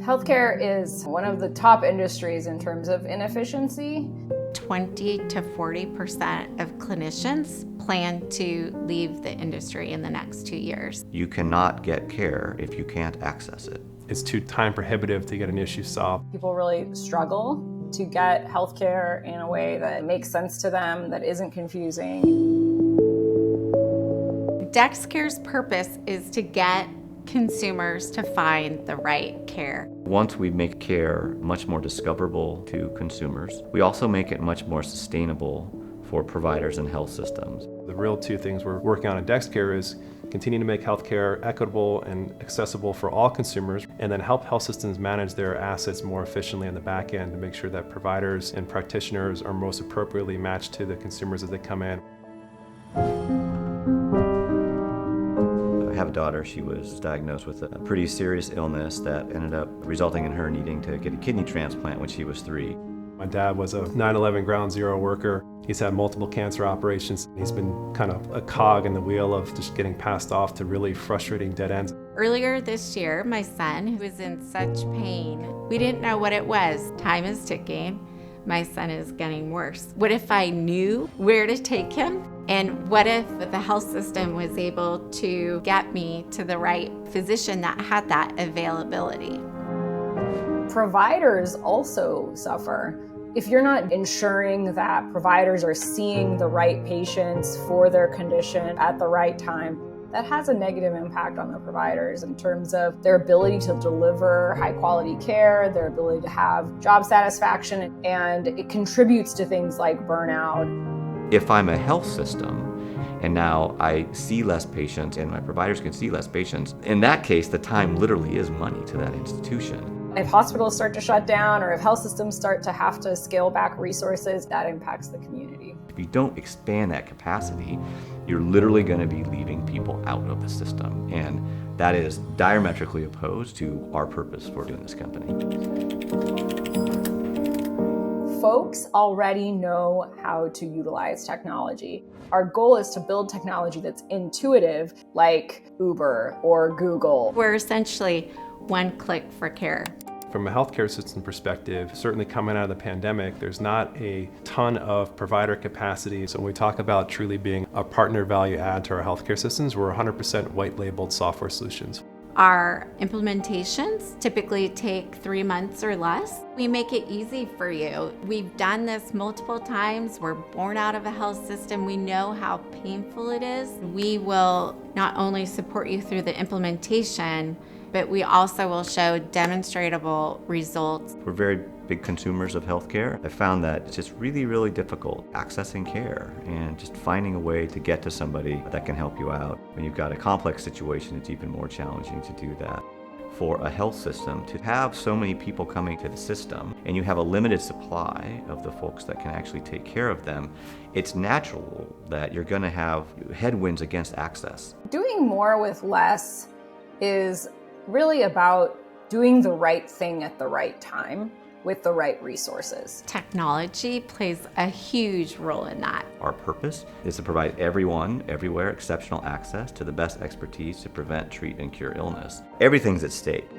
Healthcare is one of the top industries in terms of inefficiency. 20 to 40% of clinicians plan to leave the industry in the next 2 years. You cannot get care if you can't access it. It's too time prohibitive to get an issue solved. People really struggle to get healthcare in a way that makes sense to them, that isn't confusing. DexCare's purpose is to get consumers to find the right care. Once we make care much more discoverable to consumers, we also make it much more sustainable for providers and health systems. The real two things we're working on at DexCare is continuing to make healthcare equitable and accessible for all consumers, and then help health systems manage their assets more efficiently on the back end to make sure that providers and practitioners are most appropriately matched to the consumers as they come in. I have a daughter. She was diagnosed with a pretty serious illness that ended up resulting in her needing to get a kidney transplant when she was 3. My dad was a 9/11 ground zero worker. He's had multiple cancer operations. He's been kind of a cog in the wheel of just getting passed off to really frustrating dead ends. Earlier this year, my son, who was in such pain, we didn't know what it was. Time is ticking. My son is getting worse. What if I knew where to take him? And what if the health system was able to get me to the right physician that had that availability? Providers also suffer. If you're not ensuring that providers are seeing the right patients for their condition at the right time, that has a negative impact on the providers in terms of their ability to deliver high quality care, their ability to have job satisfaction, and it contributes to things like burnout. If I'm a health system and now I see less patients and my providers can see less patients, in that case, the time literally is money to that institution. If hospitals start to shut down or if health systems start to have to scale back resources, that impacts the community. If you don't expand that capacity, you're literally going to be leaving people out of the system. And that is diametrically opposed to our purpose for doing this company. Folks already know how to utilize technology. Our goal is to build technology that's intuitive, like Uber or Google. We're essentially one click for care. From a healthcare system perspective, certainly coming out of the pandemic, there's not a ton of provider capacity. So when we talk about truly being a partner value add to our healthcare systems, we're 100% white labeled software solutions. Our implementations typically take 3 months or less. We make it easy for you. We've done this multiple times. We're born out of a health system. We know how painful it is. We will not only support you through the implementation, but we also will show demonstrable results. We're very big consumers of healthcare. I found that it's just really, really difficult accessing care and just finding a way to get to somebody that can help you out. When you've got a complex situation, it's even more challenging to do that. For a health system to have so many people coming to the system and you have a limited supply of the folks that can actually take care of them, it's natural that you're going to have headwinds against access. Doing more with less is really about doing the right thing at the right time with the right resources. Technology plays a huge role in that. Our purpose is to provide everyone, everywhere, exceptional access to the best expertise to prevent, treat, and cure illness. Everything's at stake.